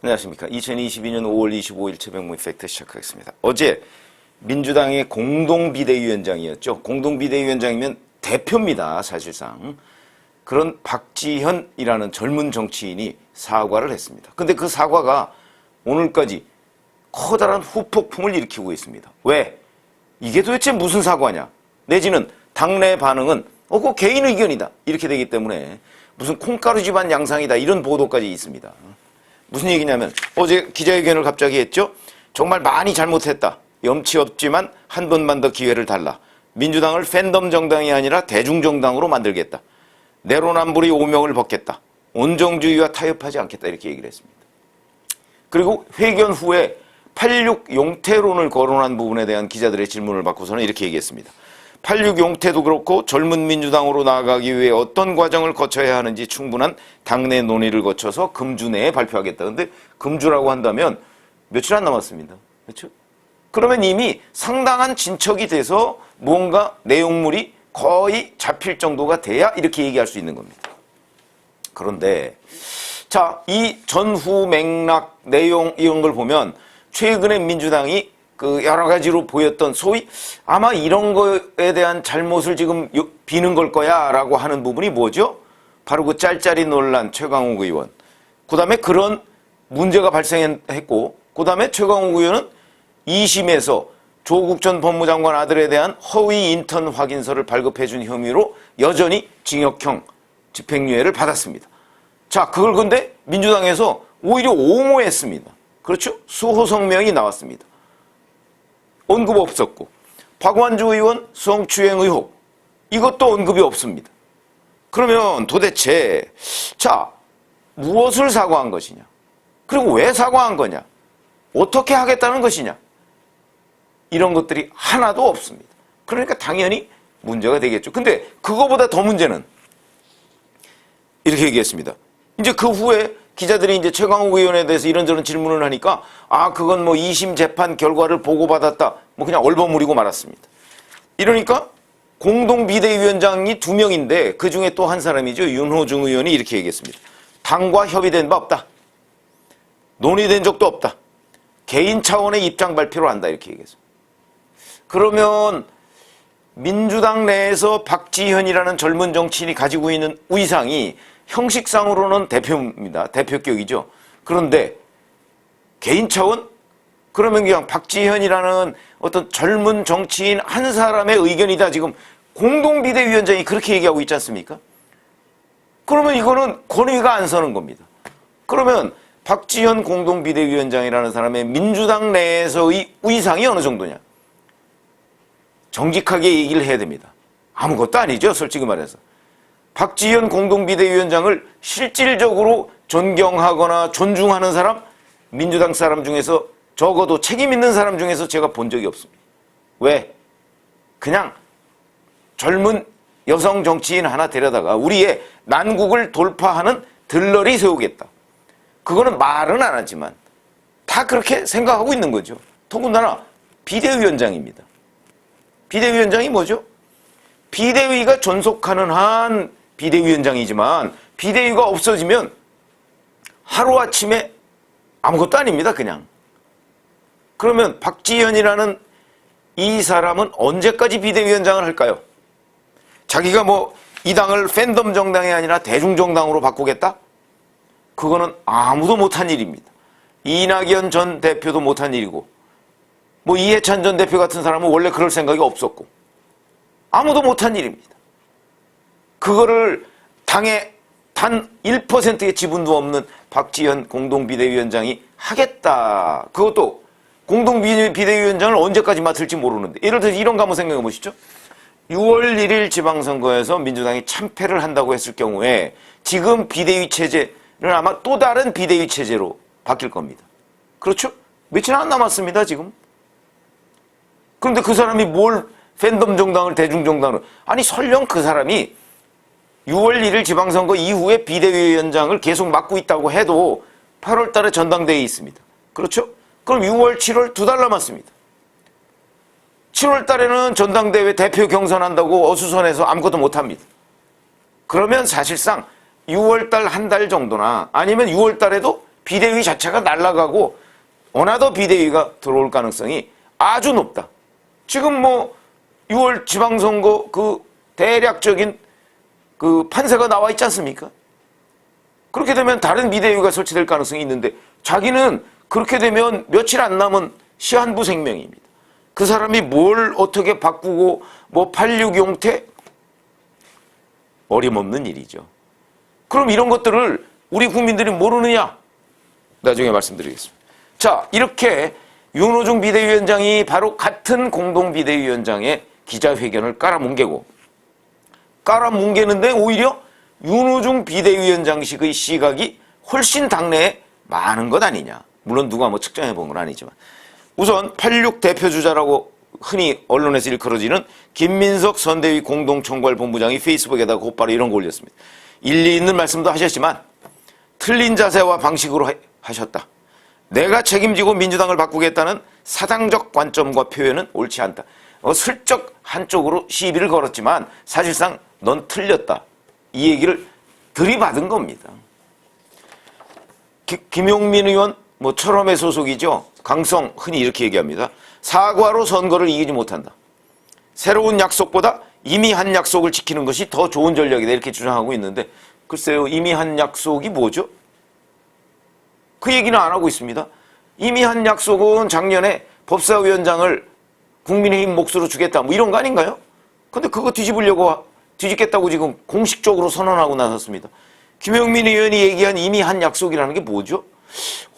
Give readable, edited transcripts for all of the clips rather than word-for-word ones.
안녕하십니까. 2022년 5월 25일 최병무 팩트 시작하겠습니다. 어제 민주당의 공동비대위원장이었죠. 공동비대위원장이면 대표입니다. 사실상. 그런 박지현이라는 젊은 정치인이 사과를 했습니다. 근데 그 사과가 오늘까지 커다란 후폭풍을 일으키고 있습니다. 왜? 이게 도대체 무슨 사과냐? 내지는 당내 반응은 그거 개인 의견이다. 이렇게 되기 때문에 무슨 콩가루 집안 양상이다. 이런 보도까지 있습니다. 무슨 얘기냐면 어제 기자회견을 갑자기 했죠. 정말 많이 잘못했다. 염치 없지만 한 번만 더 기회를 달라. 민주당을 팬덤 정당이 아니라 대중정당으로 만들겠다. 내로남불의 오명을 벗겠다. 온정주의와 타협하지 않겠다. 이렇게 얘기를 했습니다. 그리고 회견 후에 86 용태론을 거론한 부분에 대한 기자들의 질문을 받고서는 이렇게 얘기했습니다. 86 용태도 그렇고 젊은 민주당으로 나아가기 위해 어떤 과정을 거쳐야 하는지 충분한 당내 논의를 거쳐서 금주 내에 발표하겠다. 근데 금주라고 한다면 며칠 안 남았습니다. 그렇죠? 그러면 이미 상당한 진척이 돼서 뭔가 내용물이 거의 잡힐 정도가 돼야 이렇게 얘기할 수 있는 겁니다. 그런데 자, 이 전후 맥락, 내용 이런 걸 보면 최근에 민주당이 그 여러 가지로 보였던 소위 아마 이런 거에 대한 잘못을 지금 비는 걸 거야 라고 하는 부분이 뭐죠? 바로 그 짤짤이 논란 최강욱 의원. 그 다음에 그런 문제가 발생했고 그 다음에 최강욱 의원은 2심에서 조국 전 법무장관 아들에 대한 허위 인턴 확인서를 발급해 준 혐의로 여전히 징역형 집행유예를 받았습니다. 자, 그걸 근데 민주당에서 오히려 옹호했습니다. 그렇죠? 수호 성명이 나왔습니다. 언급 없었고 박완주 의원 성추행 의혹 이것도 언급이 없습니다. 그러면 도대체 자 무엇을 사과한 것이냐? 그리고 왜 사과한 거냐? 어떻게 하겠다는 것이냐? 이런 것들이 하나도 없습니다. 그러니까 당연히 문제가 되겠죠. 근데 그거보다 더 문제는 이렇게 얘기했습니다. 이제 그 후에 기자들이 이제 최강욱 의원에 대해서 이런저런 질문을 하니까 그건 뭐 2심 재판 결과를 보고받았다. 뭐 그냥 얼버무리고 말았습니다. 이러니까 공동비대위원장이 2명인데 그 중에 또 한 사람이죠. 윤호중 의원이 이렇게 얘기했습니다. 당과 협의된 바 없다. 논의된 적도 없다. 개인 차원의 입장 발표를 한다. 이렇게 얘기했습니다. 그러면 민주당 내에서 박지현이라는 젊은 정치인이 가지고 있는 위상이 형식상으로는 대표입니다. 대표격이죠. 그런데 개인 차원? 그러면 그냥 박지현이라는 어떤 젊은 정치인 한 사람의 의견이다. 지금 공동비대위원장이 그렇게 얘기하고 있지 않습니까? 그러면 이거는 권위가 안 서는 겁니다. 그러면 박지현 공동비대위원장이라는 사람의 민주당 내에서의 위상이 어느 정도냐? 정직하게 얘기를 해야 됩니다. 아무것도 아니죠. 솔직히 말해서. 박지현 공동비대위원장을 실질적으로 존경하거나 존중하는 사람, 민주당 사람 중에서 적어도 책임 있는 사람 중에서 제가 본 적이 없습니다. 왜? 그냥 젊은 여성 정치인 하나 데려다가 우리의 난국을 돌파하는 들러리 세우겠다. 그거는 말은 안 하지만 다 그렇게 생각하고 있는 거죠. 더군다나 비대위원장입니다. 비대위원장이 뭐죠? 비대위가 존속하는 한 비대위원장이지만 비대위가 없어지면 하루아침에 아무것도 아닙니다. 그냥. 그러면 박지현이라는 이 사람은 언제까지 비대위원장을 할까요? 자기가 뭐 이 당을 팬덤 정당이 아니라 대중정당으로 바꾸겠다? 그거는 아무도 못한 일입니다. 이낙연 전 대표도 못한 일이고 뭐 이해찬 전 대표 같은 사람은 원래 그럴 생각이 없었고 아무도 못한 일입니다. 그거를 당에 단 1%의 지분도 없는 박지현 공동비대위원장이 하겠다. 그것도 공동비대위원장을 언제까지 맡을지 모르는데 예를 들어서 이런 거 한번 생각해 보시죠. 6월 1일 지방선거에서 민주당이 참패를 한다고 했을 경우에 지금 비대위 체제는 아마 또 다른 비대위 체제로 바뀔 겁니다. 그렇죠? 며칠 안 남았습니다. 지금. 그런데 그 사람이 뭘 팬덤 정당을 대중정당으로 아니 설령 그 사람이 6월 1일 지방선거 이후에 비대위원장을 계속 맡고 있다고 해도 8월 달에 전당대회에 있습니다. 그렇죠? 그럼 6월, 7월 2달 남았습니다. 7월 달에는 전당대회 대표 경선한다고 어수선해서 아무것도 못합니다. 그러면 사실상 6월 달 한 달 정도나 아니면 6월 달에도 비대위 자체가 날아가고 어나더 비대위가 들어올 가능성이 아주 높다. 지금 뭐 6월 지방선거 그 대략적인 그 판세가 나와 있지 않습니까? 그렇게 되면 다른 비대위가 설치될 가능성이 있는데 자기는 그렇게 되면 며칠 안 남은 시한부 생명입니다. 그 사람이 뭘 어떻게 바꾸고 뭐 86 용태? 어림없는 일이죠. 그럼 이런 것들을 우리 국민들이 모르느냐? 나중에 말씀드리겠습니다. 자, 이렇게 윤호중 비대위원장이 바로 같은 공동비대위원장의 기자회견을 깔아뭉개고 깔아뭉개는데 오히려 윤호중 비대위원장식의 시각이 훨씬 당내에 많은 것 아니냐. 물론 누가 뭐 측정해 본 건 아니지만 우선 86 대표주자라고 흔히 언론에서 일컬어지는 김민석 선대위 공동총괄본부장이 페이스북에다가 곧바로 이런 거 올렸습니다. 일리 있는 말씀도 하셨지만 틀린 자세와 방식으로 하셨다. 내가 책임지고 민주당을 바꾸겠다는 사당적 관점과 표현은 옳지 않다. 슬쩍 한쪽으로 시비를 걸었지만 사실상 넌 틀렸다. 이 얘기를 들이받은 겁니다. 김용민 의원 뭐 철험의 소속이죠. 강성 흔히 이렇게 얘기합니다. 사과로 선거를 이기지 못한다. 새로운 약속보다 이미 한 약속을 지키는 것이 더 좋은 전략이다. 이렇게 주장하고 있는데 글쎄요. 이미 한 약속이 뭐죠? 그 얘기는 안 하고 있습니다. 이미 한 약속은 작년에 법사위원장을 국민의힘 몫으로 주겠다. 뭐 이런 거 아닌가요? 근데 그거 뒤집겠다고 지금 공식적으로 선언하고 나섰습니다. 김용민 의원이 얘기한 이미 한 약속이라는 게 뭐죠?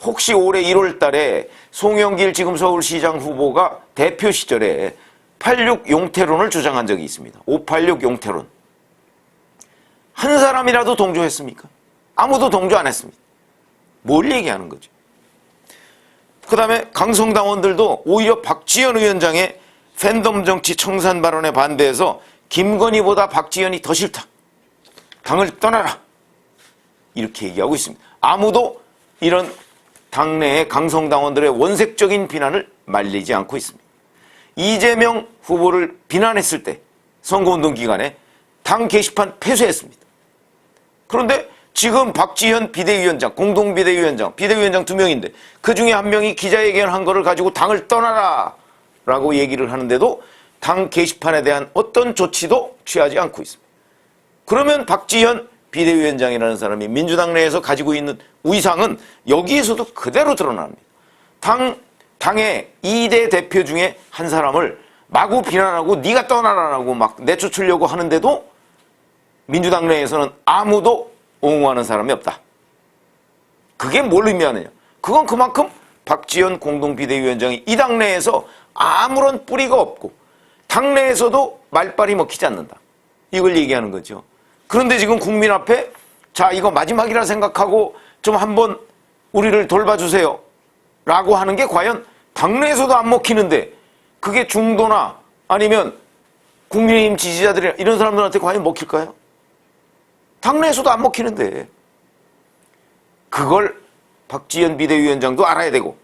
혹시 올해 1월 달에 송영길 지금 서울시장 후보가 대표 시절에 86 용태론을 주장한 적이 있습니다. 586 용태론. 한 사람이라도 동조했습니까? 아무도 동조 안 했습니다. 뭘 얘기하는 거죠? 그 다음에 강성당원들도 오히려 박지원 위원장의 팬덤 정치 청산 발언에 반대해서 김건희보다 박지원이 더 싫다. 당을 떠나라. 이렇게 얘기하고 있습니다. 아무도 이런 당내의 강성당원들의 원색적인 비난을 말리지 않고 있습니다. 이재명 후보를 비난했을 때 선거운동 기간에 당 게시판 폐쇄했습니다. 그런데 지금 박지현 비대위원장, 공동비대위원장, 비대위원장 2명인데 그 중에 한 명이 기자회견한 거를 가지고 당을 떠나라 라고 얘기를 하는데도 당 게시판에 대한 어떤 조치도 취하지 않고 있습니다. 그러면 박지현 비대위원장이라는 사람이 민주당 내에서 가지고 있는 위상은 여기에서도 그대로 드러납니다. 당의 2대 대표 중에 한 사람을 마구 비난하고 네가 떠나라라고 막 내쫓으려고 하는데도 민주당 내에서는 아무도 옹호하는 사람이 없다. 그게 뭘 의미하느냐? 그건 그만큼 박지원 공동비대위원장이 이 당내에서 아무런 뿌리가 없고 당내에서도 말빨이 먹히지 않는다. 이걸 얘기하는 거죠. 그런데 지금 국민 앞에 자 이거 마지막이라 생각하고 좀 한번 우리를 돌봐주세요 라고 하는 게 과연 당내에서도 안 먹히는데 그게 중도나 아니면 국민의힘 지지자들이나 이런 사람들한테 과연 먹힐까요? 당내에서도 안 먹히는데 그걸 박지원 비대위원장도 알아야 되고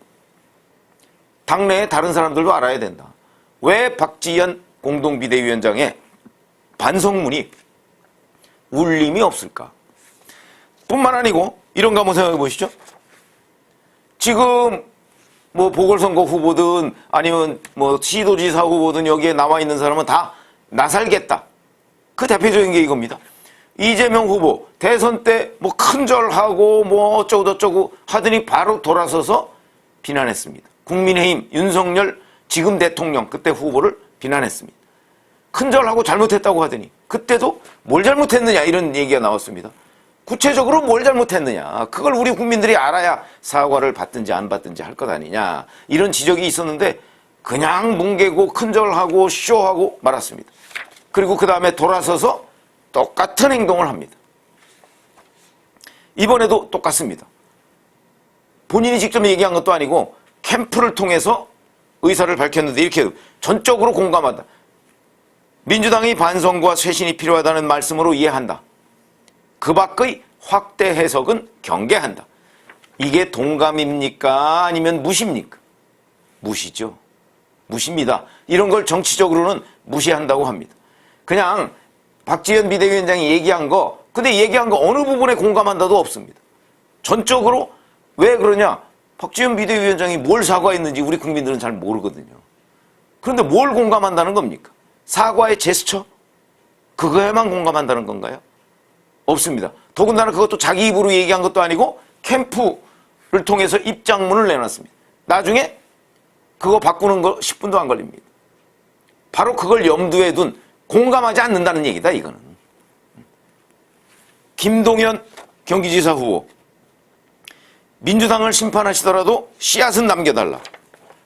당내의 다른 사람들도 알아야 된다. 왜 박지원 공동비대위원장의 반성문이 울림이 없을까? 뿐만 아니고 이런 거 한번 생각해 보시죠. 지금 뭐 보궐선거 후보든 아니면 뭐 시도지사 후보든 여기에 나와 있는 사람은 다 나살겠다. 그 대표적인 게 이겁니다. 이재명 후보 대선 때 뭐 큰절하고 뭐 어쩌고저쩌고 하더니 바로 돌아서서 비난했습니다. 국민의힘 윤석열 지금 대통령 그때 후보를 비난했습니다. 큰절하고 잘못했다고 하더니 그때도 뭘 잘못했느냐 이런 얘기가 나왔습니다. 구체적으로 뭘 잘못했느냐 그걸 우리 국민들이 알아야 사과를 받든지 안 받든지 할 것 아니냐 이런 지적이 있었는데 그냥 뭉개고 큰절하고 쇼하고 말았습니다. 그리고 그 다음에 돌아서서 똑같은 행동을 합니다. 이번에도 똑같습니다. 본인이 직접 얘기한 것도 아니고 캠프를 통해서 의사를 밝혔는데 이렇게 전적으로 공감한다. 민주당이 반성과 쇄신이 필요하다는 말씀으로 이해한다. 그 밖의 확대 해석은 경계한다. 이게 동감입니까? 아니면 무시입니까? 무시죠. 무시입니다. 이런 걸 정치적으로는 무시한다고 합니다. 그냥 박지원 비대위원장이 얘기한 거 근데 얘기한 거 어느 부분에 공감한다도 없습니다. 전적으로 왜 그러냐? 박지원 비대위원장이 뭘 사과했는지 우리 국민들은 잘 모르거든요. 그런데 뭘 공감한다는 겁니까? 사과의 제스처? 그거에만 공감한다는 건가요? 없습니다. 더군다나 그것도 자기 입으로 얘기한 것도 아니고 캠프를 통해서 입장문을 내놨습니다. 나중에 그거 바꾸는 거 10분도 안 걸립니다. 바로 그걸 염두에 둔 공감하지 않는다는 얘기다, 이거는. 김동연 경기지사 후보. 민주당을 심판하시더라도 씨앗은 남겨달라.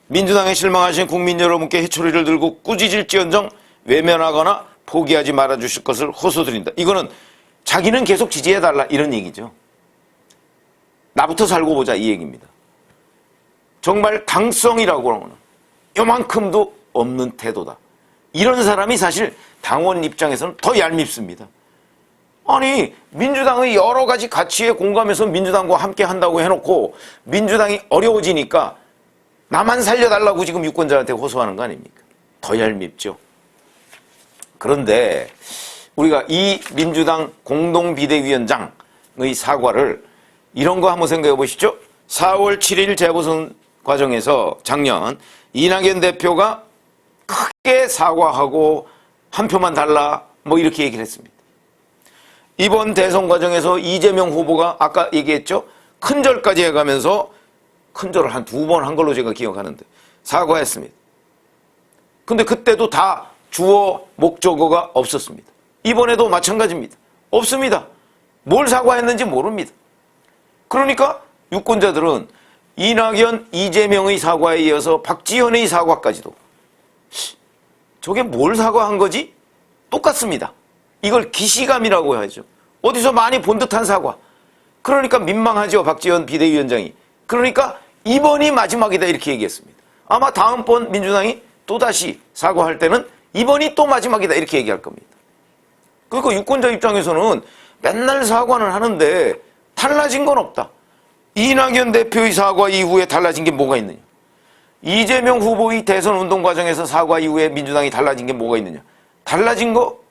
민주당에 실망하신 국민 여러분께 해초리를 들고 꾸짖을지언정 외면하거나 포기하지 말아주실 것을 호소드린다. 이거는 자기는 계속 지지해달라 이런 얘기죠. 나부터 살고 보자 이 얘기입니다. 정말 당성이라고 하는 요만큼도 없는 태도다. 이런 사람이 사실 당원 입장에서는 더 얄밉습니다. 아니 민주당의 여러 가지 가치에 공감해서 민주당과 함께 한다고 해놓고 민주당이 어려워지니까 나만 살려달라고 지금 유권자한테 호소하는 거 아닙니까? 더 얄밉죠. 그런데 우리가 이 민주당 공동비대위원장의 사과를 이런 거 한번 생각해 보시죠. 4월 7일 재보선 과정에서 작년 이낙연 대표가 크게 사과하고 한 표만 달라 뭐 이렇게 얘기를 했습니다. 이번 대선 과정에서 이재명 후보가 아까 얘기했죠. 큰절까지 해가면서 큰절을 한 2번 한 걸로 제가 기억하는데 사과했습니다. 근데 그때도 다 주어 목적어가 없었습니다. 이번에도 마찬가지입니다. 없습니다. 뭘 사과했는지 모릅니다. 그러니까 유권자들은 이낙연, 이재명의 사과에 이어서 박지원의 사과까지도 저게 뭘 사과한 거지? 똑같습니다. 이걸 기시감이라고 하죠. 어디서 많이 본 듯한 사과. 그러니까 민망하죠. 박지원 비대위원장이. 그러니까 이번이 마지막이다 이렇게 얘기했습니다. 아마 다음번 민주당이 또다시 사과할 때는 이번이 또 마지막이다 이렇게 얘기할 겁니다. 그러니까 유권자 입장에서는 맨날 사과는 하는데 달라진 건 없다. 이낙연 대표의 사과 이후에 달라진 게 뭐가 있느냐. 이재명 후보의 대선 운동 과정에서 사과 이후에 민주당이 달라진 게 뭐가 있느냐. 달라진 거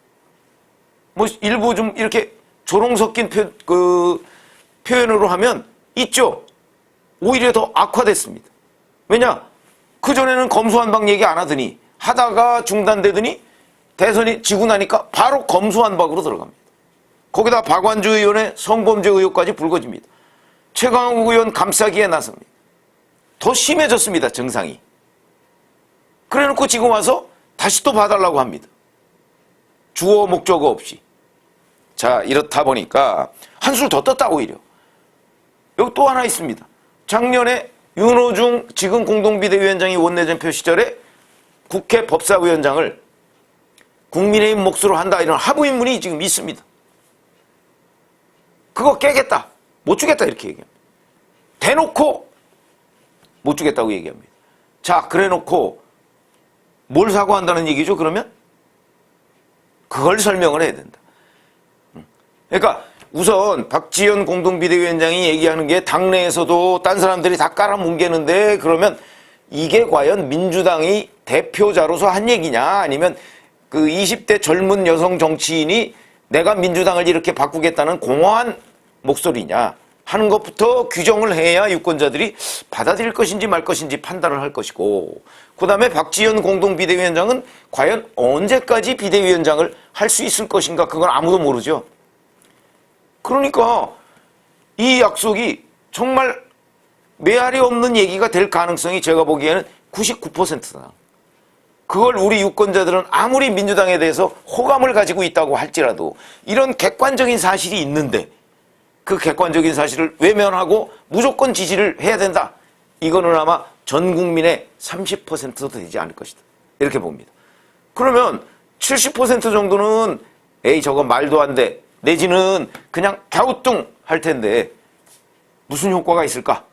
뭐 일부 좀 이렇게 조롱 섞인 표현으로 하면 있죠. 오히려 더 악화됐습니다. 왜냐? 그전에는 검수완박 얘기 안 하더니 하다가 중단되더니 대선이 지고 나니까 바로 검수완박으로 들어갑니다. 거기다 박완주 의원의 성범죄 의혹까지 불거집니다. 최강욱 의원 감싸기에 나섭니다. 더 심해졌습니다. 증상이. 그래놓고 지금 와서 다시 또 봐달라고 합니다. 주어 목적어 없이. 자, 이렇다 보니까 한술 더 떴다 오히려. 여기 또 하나 있습니다. 작년에 윤호중 지금 공동비대위원장이 원내대표 시절에 국회 법사위원장을 국민의힘 몫으로 한다 이런 하부인문이 지금 있습니다. 그거 깨겠다. 못 주겠다 이렇게 얘기합니다. 대놓고 못 주겠다고 얘기합니다. 자, 그래놓고 뭘 사과한다는 얘기죠 그러면? 그걸 설명을 해야 된다. 그러니까 우선 박지원 공동비대위원장이 얘기하는 게 당내에서도 딴 사람들이 다 깔아뭉개는데 그러면 이게 과연 민주당의 대표자로서 한 얘기냐 아니면 그 20대 젊은 여성 정치인이 내가 민주당을 이렇게 바꾸겠다는 공허한 목소리냐 하는 것부터 규정을 해야 유권자들이 받아들일 것인지 말 것인지 판단을 할 것이고 그 다음에 박지원 공동비대위원장은 과연 언제까지 비대위원장을 할 수 있을 것인가 그건 아무도 모르죠. 그러니까 이 약속이 정말 메아리 없는 얘기가 될 가능성이 제가 보기에는 99%다. 그걸 우리 유권자들은 아무리 민주당에 대해서 호감을 가지고 있다고 할지라도 이런 객관적인 사실이 있는데 그 객관적인 사실을 외면하고 무조건 지지를 해야 된다. 이거는 아마 전 국민의 30%도 되지 않을 것이다. 이렇게 봅니다. 그러면 70% 정도는 에이 저거 말도 안 돼. 내지는 그냥 갸우뚱 할 텐데 무슨 효과가 있을까?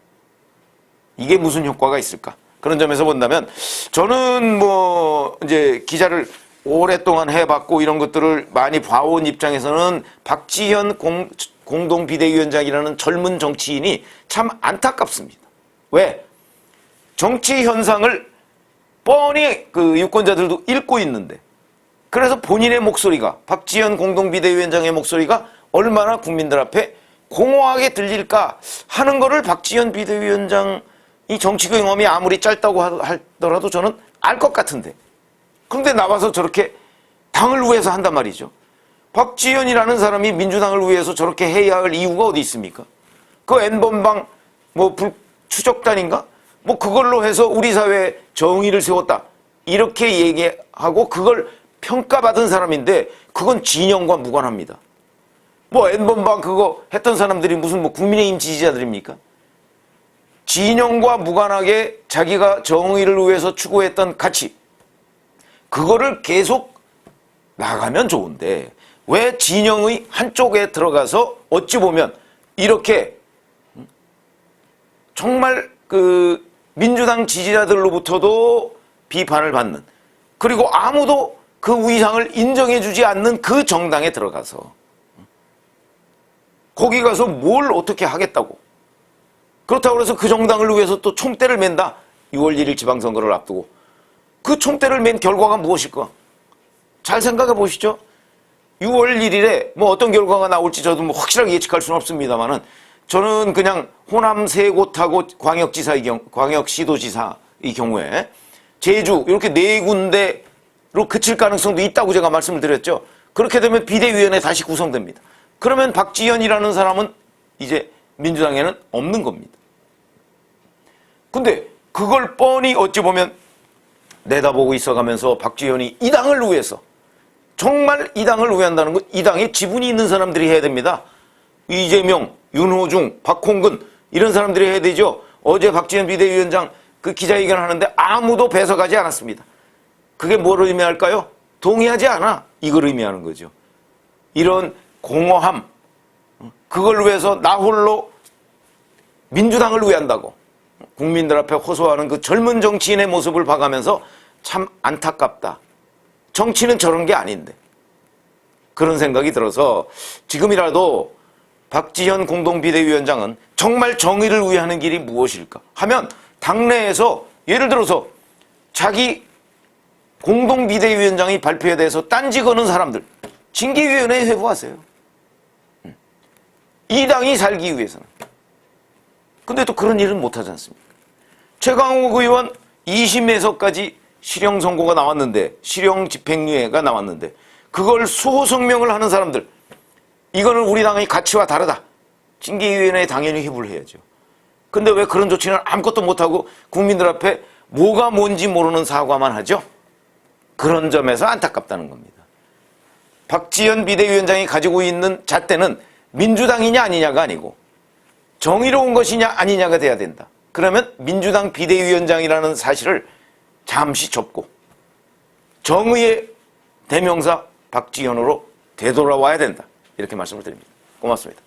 이게 무슨 효과가 있을까? 그런 점에서 본다면 저는 뭐 이제 기자를 오랫동안 해봤고 이런 것들을 많이 봐온 입장에서는 박지현 공동비대위원장이라는 젊은 정치인이 참 안타깝습니다. 왜? 정치 현상을 뻔히 그 유권자들도 읽고 있는데 그래서 본인의 목소리가 박지현 공동비대위원장의 목소리가 얼마나 국민들 앞에 공허하게 들릴까 하는 거를 박지원 비대위원장이 정치 경험이 아무리 짧다고 하더라도 저는 알 것 같은데. 그런데 나와서 저렇게 당을 위해서 한단 말이죠. 박지원이라는 사람이 민주당을 위해서 저렇게 해야 할 이유가 어디 있습니까? 그 N번방 추적단인가? 그걸로 해서 우리 사회에 정의를 세웠다. 이렇게 얘기하고 그걸 평가받은 사람인데 그건 진영과 무관합니다. N번방 그거 했던 사람들이 무슨 국민의힘 지지자들입니까? 진영과 무관하게 자기가 정의를 위해서 추구했던 가치, 그거를 계속 나가면 좋은데 왜 진영의 한쪽에 들어가서 어찌 보면 이렇게 정말 그 민주당 지지자들로부터도 비판을 받는, 그리고 아무도 그 위상을 인정해주지 않는 그 정당에 들어가서 거기 가서 뭘 어떻게 하겠다고, 그렇다고 해서 그 정당을 위해서 또 총대를 맨다. 6월 1일 지방선거를 앞두고 그 총대를 맨 결과가 무엇일까? 잘 생각해 보시죠. 6월 1일에 어떤 결과가 나올지 저도 확실하게 예측할 수는 없습니다만은 저는 그냥 호남 세 곳하고 광역시도지사의 경우에 제주 이렇게 네 군데로 그칠 가능성도 있다고 제가 말씀을 드렸죠. 그렇게 되면 비대위원회 다시 구성됩니다. 그러면 박지원이라는 사람은 이제 민주당에는 없는 겁니다. 근데 그걸 뻔히 어찌 보면 내다보고 있어가면서 박지원이 이 당을 위해서, 정말 이 당을 위한다는 건 이 당에 지분이 있는 사람들이 해야 됩니다. 이재명, 윤호중, 박홍근 이런 사람들이 해야 되죠. 어제 박지원 비대위원장 그 기자회견 하는데 아무도 배석하지 않았습니다. 그게 뭘 의미할까요? 동의하지 않아. 이걸 의미하는 거죠. 이런 공허함, 그걸 위해서 나 홀로 민주당을 위한다고 국민들 앞에 호소하는 그 젊은 정치인의 모습을 봐가면서 참 안타깝다. 정치는 저런 게 아닌데. 그런 생각이 들어서 지금이라도 박지원 공동비대위원장은 정말 정의를 위하는 길이 무엇일까 하면 당내에서 예를 들어서 자기 공동비대위원장이 발표에 대해서 딴지 거는 사람들 징계위원회에 회부하세요. 이 당이 살기 위해서는. 근데 또 그런 일은 못하지 않습니까? 최강욱 의원 20에서까지 실형 선고가 나왔는데, 실형 집행유예가 나왔는데 그걸 수호 성명을 하는 사람들, 이거는 우리 당의 가치와 다르다. 징계위원회에 당연히 회부를 해야죠. 근데 왜 그런 조치는 아무것도 못하고 국민들 앞에 뭐가 뭔지 모르는 사과만 하죠? 그런 점에서 안타깝다는 겁니다. 박지원 비대위원장이 가지고 있는 잣대는 민주당이냐 아니냐가 아니고 정의로운 것이냐 아니냐가 돼야 된다. 그러면 민주당 비대위원장이라는 사실을 잠시 접고 정의의 대명사 박지원으로 되돌아와야 된다. 이렇게 말씀을 드립니다. 고맙습니다.